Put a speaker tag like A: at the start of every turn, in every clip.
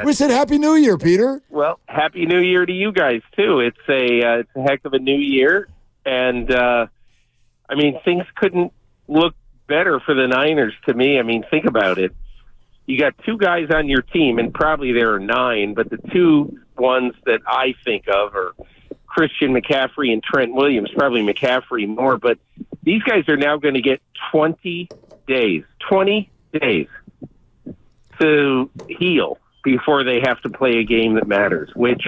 A: We said Happy New Year, Peter.
B: Well, Happy New Year to you guys, too. It's a heck of a new year. And, things couldn't look better for the Niners to me. I mean, think about it. You got two guys on your team, and probably there are 9, but the two ones that I think of are Christian McCaffrey and Trent Williams, probably McCaffrey more. But these guys are now going to get 20 days to heal before they have to play a game that matters, which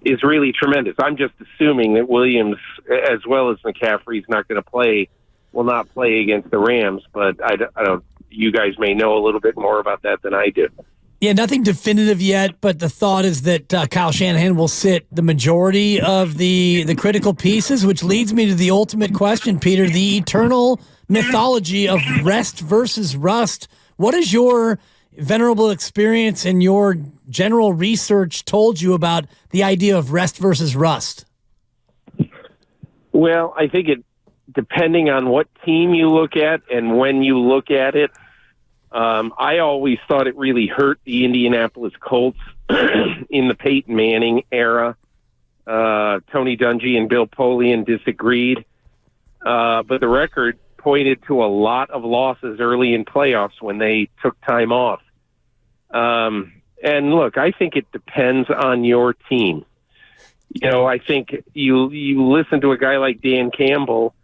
B: is really tremendous. I'm just assuming that Williams, as well as McCaffrey, will not play against the Rams, but I don't. You guys may know a little bit more about that than I do.
C: Yeah, nothing definitive yet, but the thought is that Kyle Shanahan will sit the majority of the critical pieces, which leads me to the ultimate question, Peter, the eternal mythology of rest versus rust. What is your venerable experience and your general research told you about the idea of rest versus rust?
B: Well, I think depending on what team you look at and when you look at it, I always thought it really hurt the Indianapolis Colts in the Peyton Manning era. Tony Dungy and Bill Polian disagreed, but the record pointed to a lot of losses early in playoffs when they took time off. And look, I think it depends on your team. I think you listen to a guy like Dan Campbell.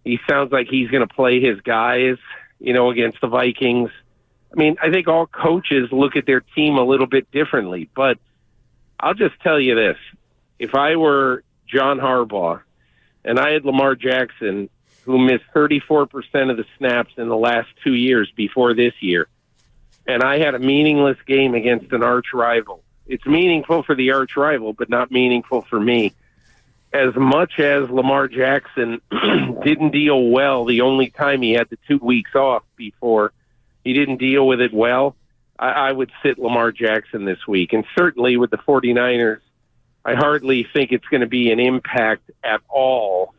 B: He sounds like he's going to play his guys, against the Vikings. I mean, I think all coaches look at their team a little bit differently, but I'll just tell you this. If I were John Harbaugh and I had Lamar Jackson, who missed 34% of the snaps in the last 2 years before this year, and I had a meaningless game against an arch rival, it's meaningful for the arch rival, but not meaningful for me. As much as Lamar Jackson didn't deal well the only time he had the 2 weeks off before, he didn't deal with it well, I would sit Lamar Jackson this week. And certainly with the 49ers, I hardly think it's going to be an impact at all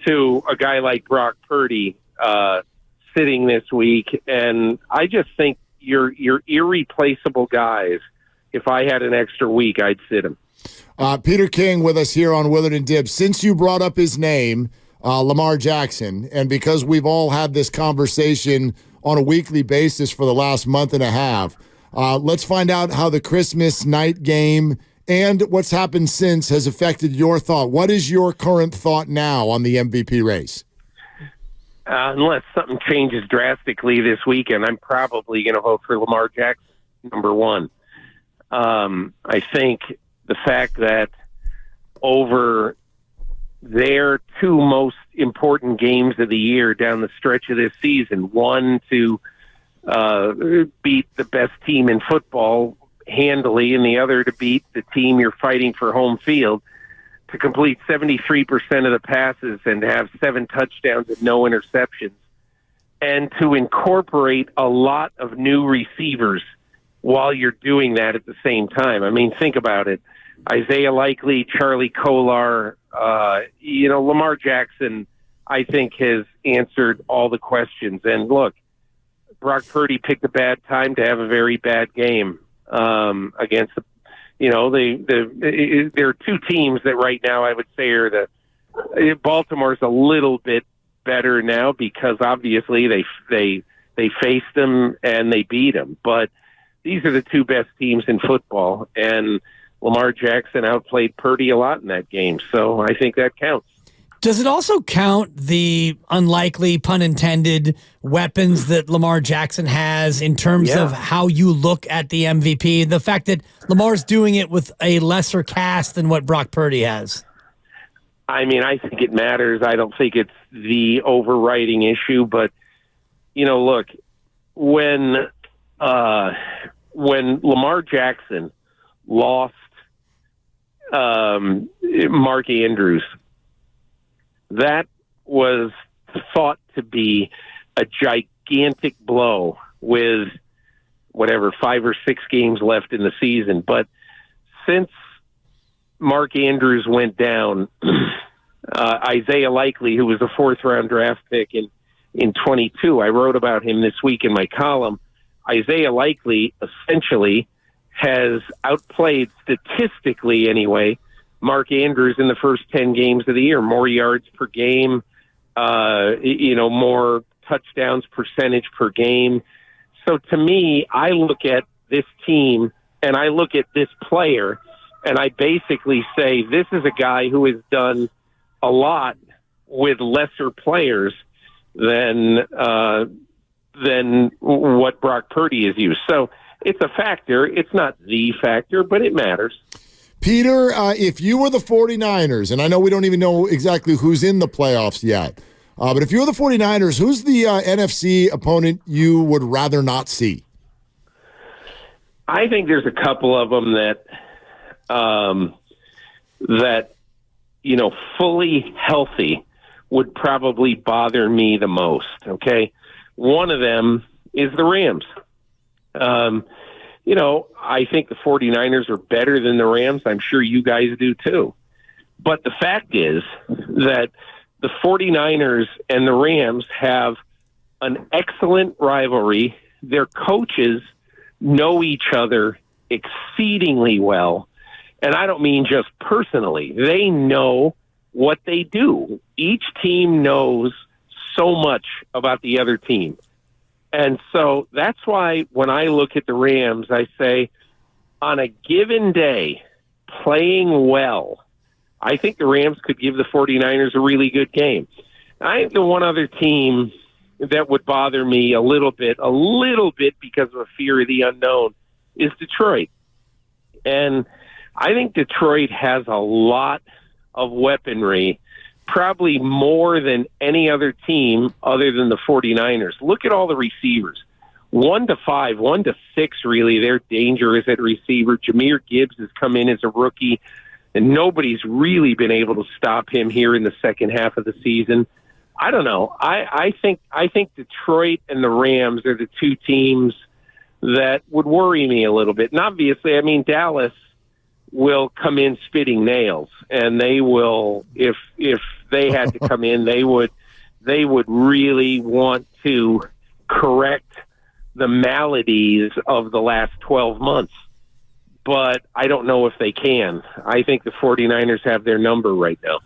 B: to a guy like Brock Purdy sitting this week. And I just think you're irreplaceable guys. If I had an extra week, I'd sit him.
A: Peter King with us here on Willard and Dibs. Since you brought up his name, Lamar Jackson, and because we've all had this conversation on a weekly basis for the last month and a half, let's find out how the Christmas night game and what's happened since has affected your thought. What is your current thought now on the MVP race?
B: Unless something changes drastically this weekend, I'm probably going to vote for Lamar Jackson, number one. I think the fact that over their 2 most important games of the year down the stretch of this season, one to beat the best team in football handily and the other to beat the team you're fighting for home field, to complete 73% of the passes and to have 7 touchdowns and no interceptions, and to incorporate a lot of new receivers while you're doing that at the same time. I mean, think about it. Isaiah Likely, Charlie Kolar, Lamar Jackson, I think, has answered all the questions. And look, Brock Purdy picked a bad time to have a very bad game against the, there are 2 teams that right now I would say are Baltimore's a little bit better now because obviously they faced them and they beat them. But these are the 2 best teams in football, and Lamar Jackson outplayed Purdy a lot in that game, so I think that counts.
C: Does it also count the unlikely, pun intended, weapons that Lamar Jackson has in terms of how you look at the MVP? The fact that Lamar's doing it with a lesser cast than what Brock Purdy has?
B: I mean, I think it matters. I don't think it's the overriding issue, but, look, when Lamar Jackson lost Mark Andrews, that was thought to be a gigantic blow with 5 or 6 games left in the season. But since Mark Andrews went down, Isaiah Likely, who was a 4th-round draft pick in 22, I wrote about him this week in my column. Isaiah Likely essentially has outplayed, statistically anyway, Mark Andrews in the first 10 games of the year. More yards per game, more touchdowns percentage per game. So to me, I look at this team and I look at this player and I basically say this is a guy who has done a lot with lesser players than what Brock Purdy has used. So it's a factor. It's not the factor, but it matters.
A: Peter, if you were the 49ers, and I know we don't even know exactly who's in the playoffs yet, but if you're the 49ers, who's the NFC opponent you would rather not see?
B: I think there's a couple of them that fully healthy would probably bother me the most, okay? One of them is the Rams. I think the 49ers are better than the Rams. I'm sure you guys do too. But the fact is that the 49ers and the Rams have an excellent rivalry. Their coaches know each other exceedingly well. And I don't mean just personally. They know what they do. Each team knows so much about the other team. And so that's why when I look at the Rams, I say on a given day, playing well, I think the Rams could give the 49ers a really good game. I think the one other team that would bother me a little bit because of a fear of the unknown is Detroit. And I think Detroit has a lot of weaponry, probably more than any other team other than the 49ers. Look at all the receivers. 1 to 5, 1 to 6, really. They're dangerous at receiver. Jahmyr Gibbs has come in as a rookie, and nobody's really been able to stop him here in the second half of the season. I don't know. I think Detroit and the Rams are the two teams that would worry me a little bit. And obviously, Dallas will come in spitting nails, and they will, if they had to come in, they would really want to correct the maladies of the last 12 months. But I don't know if they can. I think the 49ers have their number right now.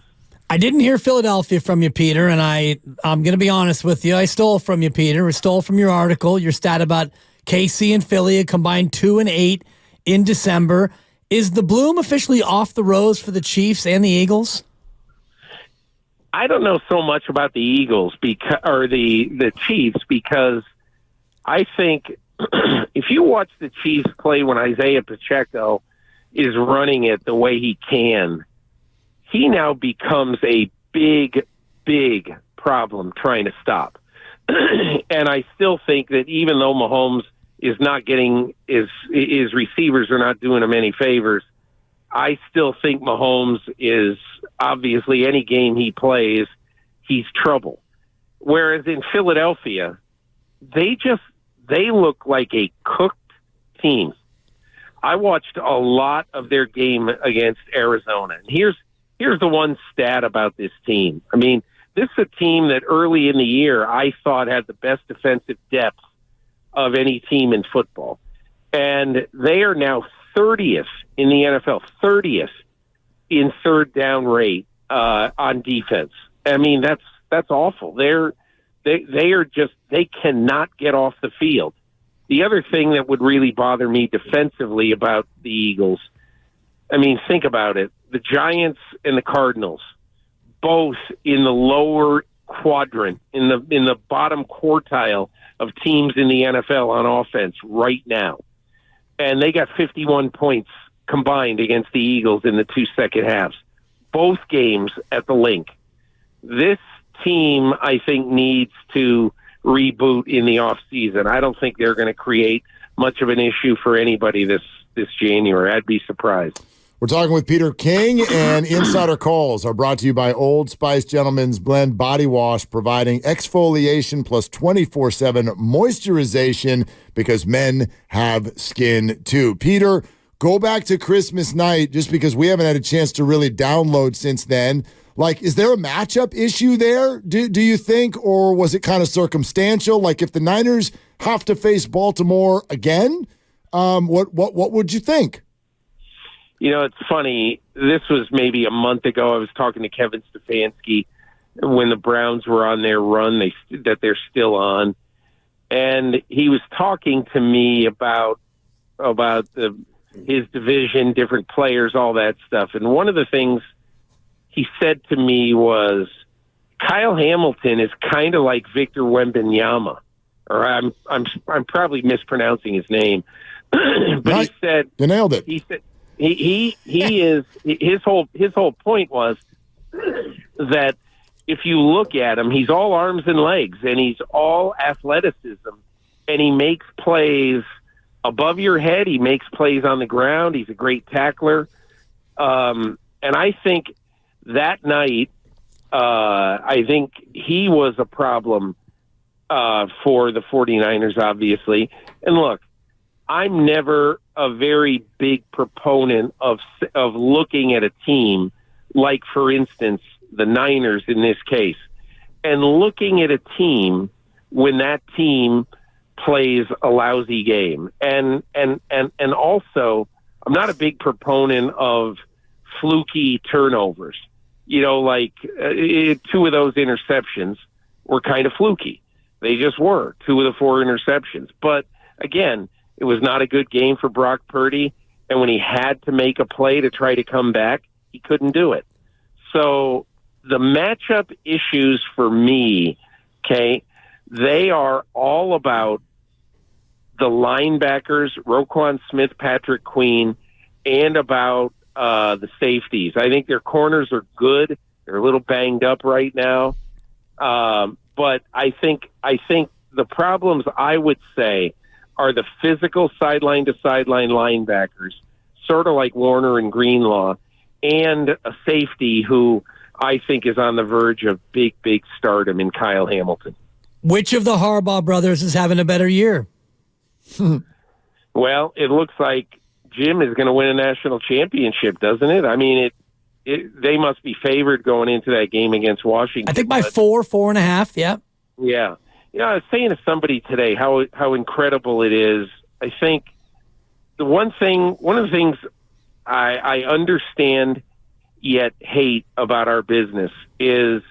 C: I didn't hear Philadelphia from you, Peter, and I'm going to be honest with you. I stole from you, Peter. I stole from your article, your stat about KC and Philly, a combined 2-8 in December. Is the bloom officially off the rose for the Chiefs and the Eagles?
B: I don't know so much about the Eagles or the Chiefs, because I think if you watch the Chiefs play when Isaiah Pacheco is running it the way he can, he now becomes a big, big problem trying to stop. And I still think that even though Mahomes is not getting his receivers are not doing him any favors, I still think Mahomes is obviously any game he plays, he's trouble. Whereas in Philadelphia, they look like a cooked team. I watched a lot of their game against Arizona. And here's the one stat about this team. This is a team that early in the year I thought had the best defensive depth of any team in football. And they are now 30th in the NFL, 30th in third down rate on defense. That's awful. They cannot get off the field. The other thing that would really bother me defensively about the Eagles, think about it. The Giants and the Cardinals, both in the lower quadrant, in the bottom quartile of teams in the NFL on offense right now. And they got 51 points combined against the Eagles in the 2 second halves. Both games at the Link. This team, I think, needs to reboot in the offseason. I don't think they're going to create much of an issue for anybody this January. I'd be surprised.
A: We're talking with Peter King, and Insider Calls are brought to you by Old Spice Gentleman's Blend Body Wash, providing exfoliation plus 24/7 moisturization because men have skin too. Peter, go back to Christmas night, just because we haven't had a chance to really download since then. Is there a matchup issue there, do you think, or was it kind of circumstantial? If the Niners have to face Baltimore again, What would you think?
B: It's funny. This was maybe a month ago. I was talking to Kevin Stefanski when the Browns were on their run that they're still on, and he was talking to me about his division, different players, all that stuff. And one of the things he said to me was, Kyle Hamilton is kind of like Victor Wembanyama, or I'm probably mispronouncing his name, but
A: right.
B: He said
A: you nailed it.
B: He said he is his whole point was that if you look at him, he's all arms and legs, and he's all athleticism, and he makes plays above your head. He makes plays on the ground. He's a great tackler, and I think that night. I think he was a problem for the 49ers, obviously. And look, I'm never a very big proponent of looking at a team like, for instance, the Niners in this case, and looking at a team when that team plays a lousy game. And also, I'm not a big proponent of fluky turnovers. Like two of those interceptions were kind of fluky. They just were 2 of the 4 interceptions. But again, it was not a good game for Brock Purdy. And when he had to make a play to try to come back, he couldn't do it. So the matchup issues for me, okay, they are all about the linebackers, Roquan Smith, Patrick Queen, and about the safeties. I think their corners are good. They're a little banged up right now. But I think the problems, I would say, are the physical sideline to sideline linebackers, sort of like Warner and Greenlaw, and a safety who I think is on the verge of big stardom in Kyle Hamilton.
C: Which of the Harbaugh brothers is having a better year?
B: Well, it looks like Jim is going to win a national championship, doesn't it? I mean, they must be favored going into that game against Washington.
C: I think by 4.5, yeah.
B: Yeah. I was saying to somebody today how incredible it is. I think one of the things I understand yet hate about our business is,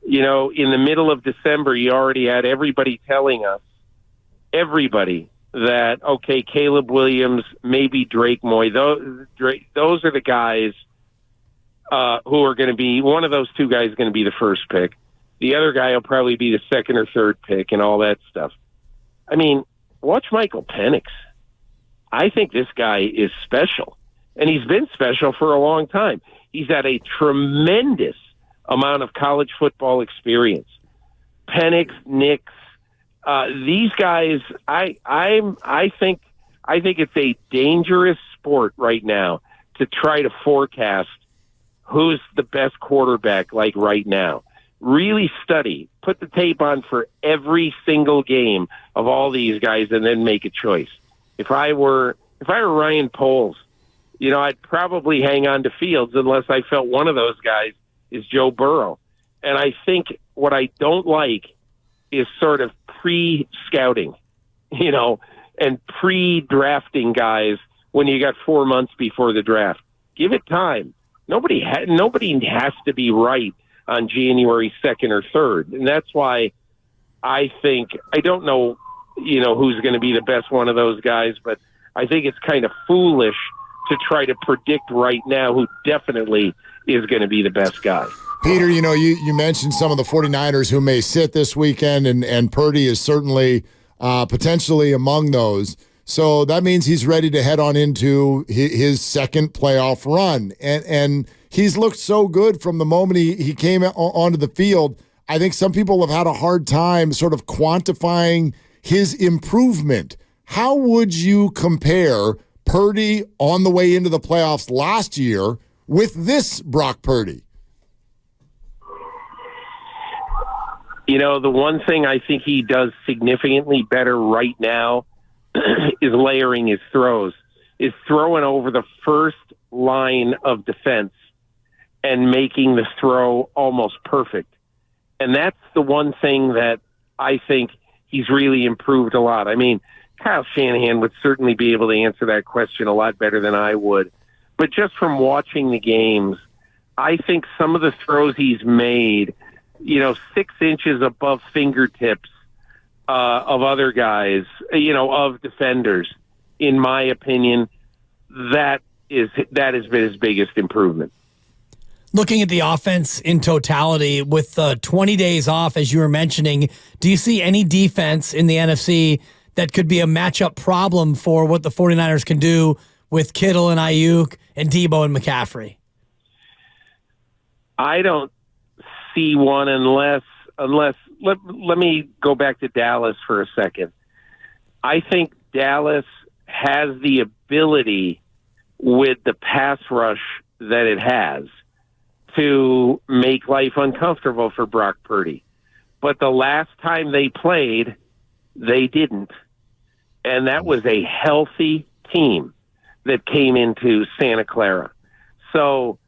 B: in the middle of December, you already had everybody telling us, that, okay, Caleb Williams, maybe Drake Moy, those are the guys who are going to be, one of those 2 guys is going to be the first pick. The other guy will probably be the 2nd or 3rd pick and all that stuff. I mean, watch Michael Penix. I think this guy is special, and he's been special for a long time. He's had a tremendous amount of college football experience. Penix, Nix, these guys, I think it's a dangerous sport right now to try to forecast who's the best quarterback like right now. Really study, put the tape on for every single game of all these guys, and then make a choice. If I were Ryan Poles, I'd probably hang on to Fields unless I felt one of those guys is Joe Burrow. And I think what I don't like is sort of pre-scouting, and pre-drafting guys when you got 4 months before the draft. Give it time. Nobody has to be right on January 2nd or 3rd. And that's why I think, I don't know, who's going to be the best one of those guys, but I think it's kind of foolish to try to predict right now who definitely is going to be the best guy.
A: Peter, you mentioned some of the 49ers who may sit this weekend, and Purdy is certainly potentially among those. So that means he's ready to head on into his 2nd playoff run. And he's looked so good from the moment he came onto the field. I think some people have had a hard time sort of quantifying his improvement. How would you compare Purdy on the way into the playoffs last year with this Brock Purdy?
B: The one thing I think he does significantly better right now is layering his throws, is throwing over the first line of defense and making the throw almost perfect. And that's the one thing that I think he's really improved a lot. I mean, Kyle Shanahan would certainly be able to answer that question a lot better than I would. But just from watching the games, I think some of the throws he's made, 6 inches above fingertips of other guys, of defenders, in my opinion, that has been his biggest improvement.
C: Looking at the offense in totality, with 20 days off, as you were mentioning, do you see any defense in the NFC that could be a matchup problem for what the 49ers can do with Kittle and Ayuk and Debo and McCaffrey?
B: I don't see one unless let me go back to Dallas for a second. I think Dallas has the ability with the pass rush that it has to make life uncomfortable for Brock Purdy. But the last time they played, they didn't. And that was a healthy team that came into Santa Clara. So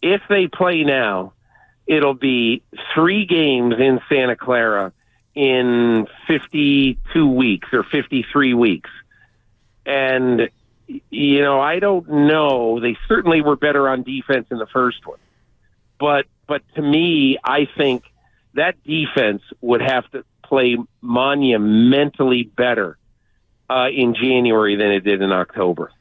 B: if they play now, it'll be 3 games in Santa Clara in 52 weeks or 53 weeks. And, I don't know. They certainly were better on defense in the first one. But to me, I think that defense would have to play monumentally better in January than it did in October.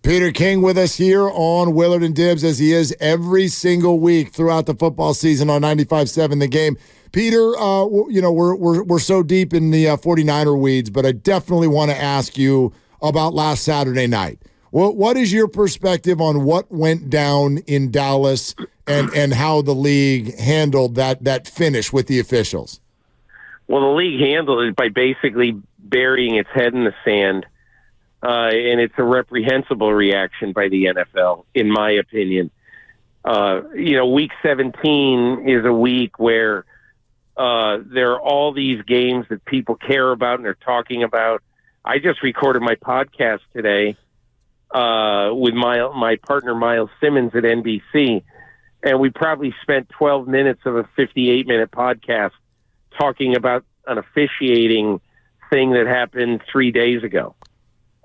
A: Peter King with us here on Willard and Dibs, as he is every single week throughout the football season on 95.7 The Game. Peter, we're so deep in the 49er weeds, but I definitely want to ask you about last Saturday night. What is your perspective on what went down in Dallas and how the league handled that finish with the officials?
B: Well, the league handled it by basically burying its head in the sand. And it's a reprehensible reaction by the NFL, in my opinion. Week 17 is a week where there are all these games that people care about and they're talking about. I just recorded my podcast today with my partner Miles Simmons at NBC, and we probably spent 12 minutes of a 58-minute podcast talking about an officiating thing that happened 3 days ago.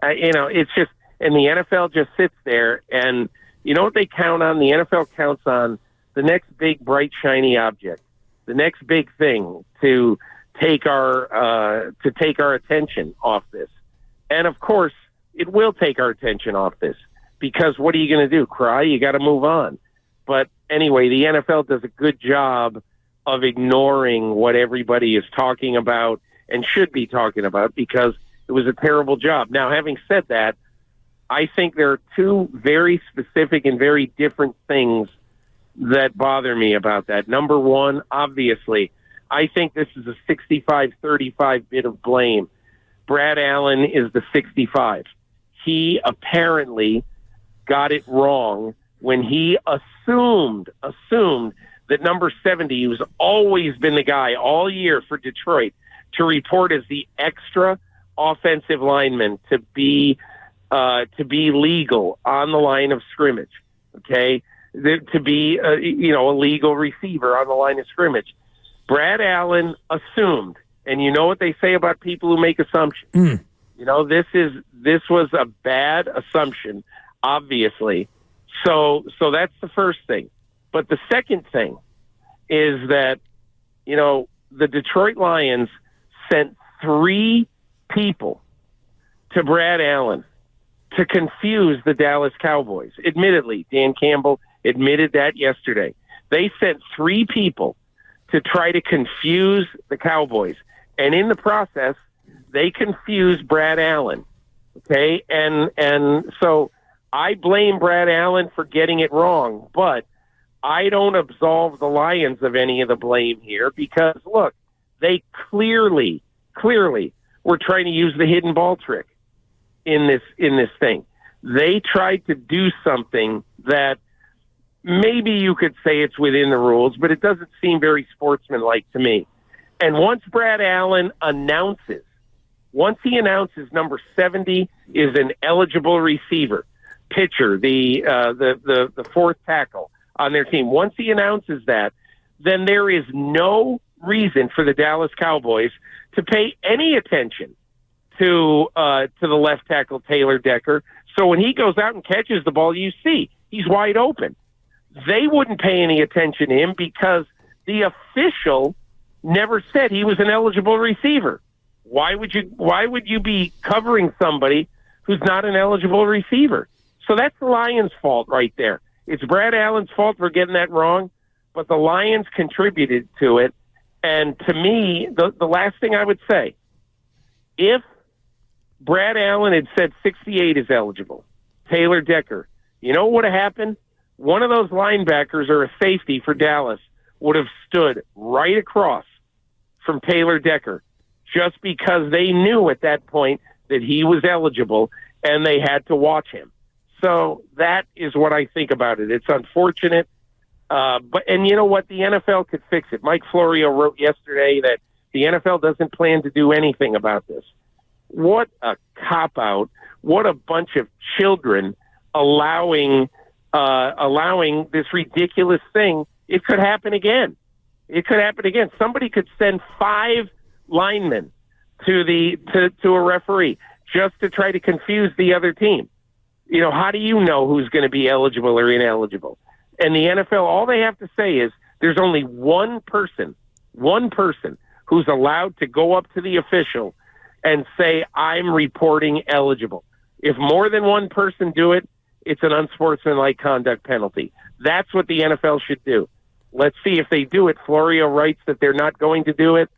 B: It's just, and the NFL just sits there, and you know what they count on? The NFL counts on the next big, bright, shiny object, the next big thing to take our attention off this. And of course, it will take our attention off this, because what are you going to do? Cry? You got to move on. But anyway, the NFL does a good job of ignoring what everybody is talking about and should be talking about, because it was a terrible job. Now, having said that, I think there are 2 very specific and very different things that bother me about that. Number one, obviously, I think this is a 65-35 bit of blame. Brad Allen is the 65. He apparently got it wrong when he assumed that number 70, who's always been the guy all year for Detroit, to report as the extra offensive lineman to be legal on the line of scrimmage, okay? To be a legal receiver on the line of scrimmage. Brad Allen assumed, and you know what they say about people who make assumptions. This was a bad assumption, obviously. So that's the first thing. But the second thing is that the Detroit Lions sent 3 people to Brad Allen to confuse the Dallas Cowboys. Admittedly, Dan Campbell admitted that yesterday. They sent 3 people to try to confuse the Cowboys. And in the process, they confused Brad Allen. Okay? And so I blame Brad Allen for getting it wrong, but I don't absolve the Lions of any of the blame here, because, look, they clearly were trying to use the hidden ball trick in this thing. They tried to do something that maybe you could say it's within the rules, but it doesn't seem very sportsmanlike to me. And once Brad Allen announces number 70 is an eligible receiver, pitcher, the 4th tackle on their team, once he announces that, then there is no reason for the Dallas Cowboys to pay any attention to the left tackle, Taylor Decker. So when he goes out and catches the ball, you see he's wide open. They wouldn't pay any attention to him because the official never said he was an eligible receiver. Why would you be covering somebody who's not an eligible receiver? So that's the Lions' fault right there. It's Brad Allen's fault for getting that wrong, but the Lions contributed to it. And to me, the last thing I would say, if Brad Allen had said 68 is eligible, Taylor Decker, you know what would have happened? One of those linebackers or a safety for Dallas would have stood right across from Taylor Decker just because they knew at that point that he was eligible and they had to watch him. So that is what I think about it. It's unfortunate. And you know what? The NFL could fix it. Mike Florio wrote yesterday that the NFL doesn't plan to do anything about this. What a cop-out. What a bunch of children allowing this ridiculous thing. It could happen again. It could happen again. Somebody could send 5 linemen to a referee just to try to confuse the other team. You know, how do you know who's going to be eligible or ineligible? And the NFL, all they have to say is there's only one person who's allowed to go up to the official and say, I'm reporting eligible. If more than one person do it, it's an unsportsmanlike conduct penalty. That's what the NFL should do. Let's see if they do it. Florio writes that they're not going to do it.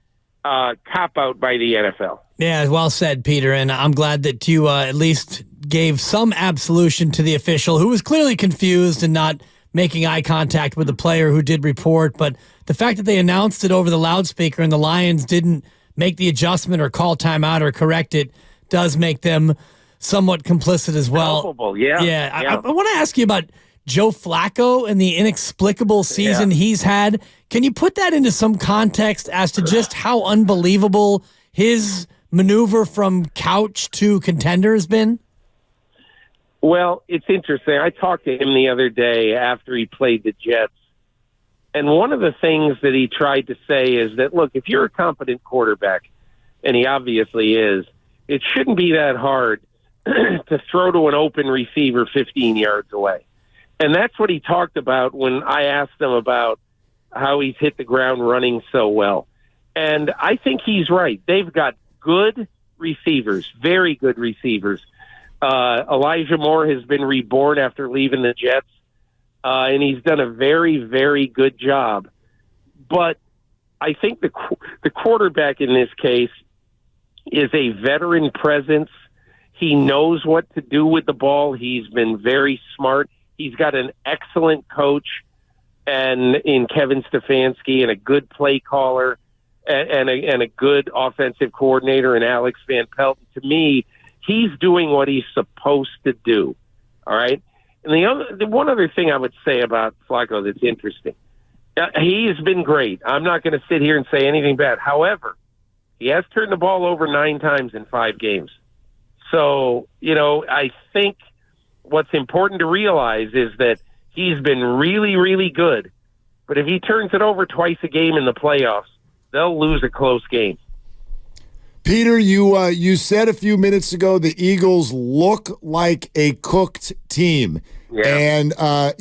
B: Cop out by the NFL.
C: Yeah, well said, Peter. And I'm glad that you at least gave some absolution to the official who was clearly confused and not making eye contact with the player who did report. But the fact that they announced it over the loudspeaker and the Lions didn't make the adjustment or call timeout or correct it does make them somewhat complicit as well.
B: Culpable, yeah.
C: I want to ask you about Joe Flacco and the inexplicable season he's had. Can you put that into some context as to just how unbelievable his maneuver from couch to contender has been?
B: Well, it's interesting. I talked to him the other day after he played the Jets, and one of the things that he tried to say is that, look, if you're a competent quarterback, and he obviously is, it shouldn't be that hard to throw to an open receiver 15 yards away. And that's what he talked about when I asked him about how he's hit the ground running so well. And I think he's right. They've got good receivers, very good receivers. Elijah Moore has been reborn after leaving the Jets, and he's done a very, very good job. But I think the quarterback in this case is a veteran presence. He knows what to do with the ball. He's been very smart. He's got an excellent coach and in Kevin Stefanski and a good play caller and a good offensive coordinator in Alex Van Pelt. To me, he's doing what he's supposed to do. All right. And the one other thing I would say about Flacco that's interesting, he's been great. I'm not going to sit here and say anything bad. However, he has turned the ball over 9 times in 5 games. So, you know, I think what's important to realize is that he's been really, really good. But if he turns it over twice a game in the playoffs, they'll lose a close game.
A: Peter, you said a few minutes ago the Eagles look like a cooked team.
B: Yeah.
A: And, our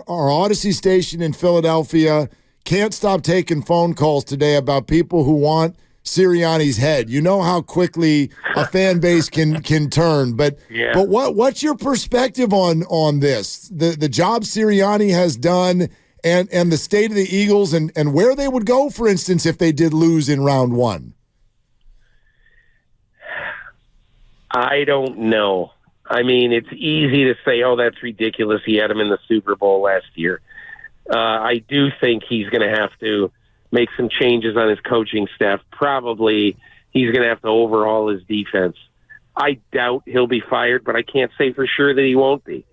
A: Odyssey station in Philadelphia can't stop taking phone calls today about people who want Sirianni's head. You know how quickly a fan base can turn. But what's your perspective on this? The job Sirianni has done and the state of the Eagles and where they would go, for instance, if they did lose in round 1?
B: I don't know. I mean, it's easy to say, oh, that's ridiculous. He had him in the Super Bowl last year. I do think he's going to have to make some changes on his coaching staff. Probably he's going to have to overhaul his defense. I doubt he'll be fired, but I can't say for sure that he won't be.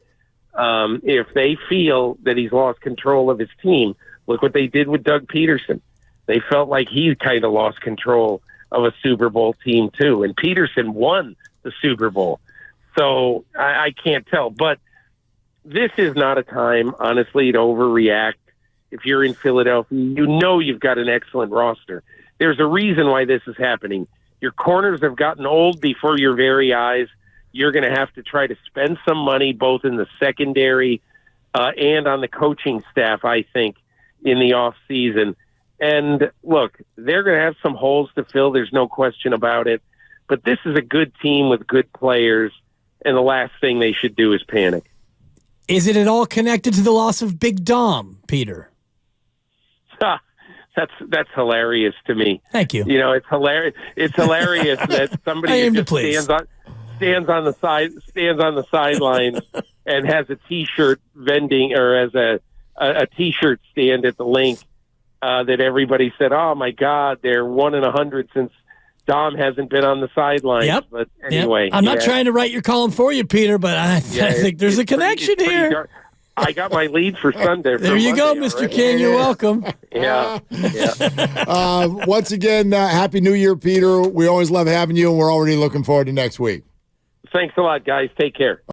B: If they feel that he's lost control of his team, look what they did with Doug Peterson. They felt like he kind of lost control of a Super Bowl team too, and Peterson won the Super Bowl. So I can't tell, but this is not a time, honestly, to overreact. If you're in Philadelphia, you know you've got an excellent roster. There's a reason why this is happening. Your corners have gotten old before your very eyes. You're going to have to try to spend some money both in the secondary and on the coaching staff, I think, in the off season. And look, they're going to have some holes to fill. There's no question about it. But this is a good team with good players, and the last thing they should do is panic.
C: Is it at all connected to the loss of Big Dom, Peter?
B: That's hilarious to me.
C: Thank you.
B: You know, it's hilarious. It's hilarious that somebody just stands on the sideline and has a T-shirt vending or has a T-shirt stand at the link that everybody said, "Oh my God, they're 1 in 100 since Dom hasn't been on the sideline."
C: Yep.
B: But anyway,
C: yep. I'm not trying to write your column for you, Peter, but I think there's a connection here.
B: I got my lead for Sunday.
C: There you go, Mr. King. You're welcome.
B: Yeah.
A: Once again, Happy New Year, Peter. We always love having you, and we're already looking forward to next week.
B: Thanks a lot, guys. Take care.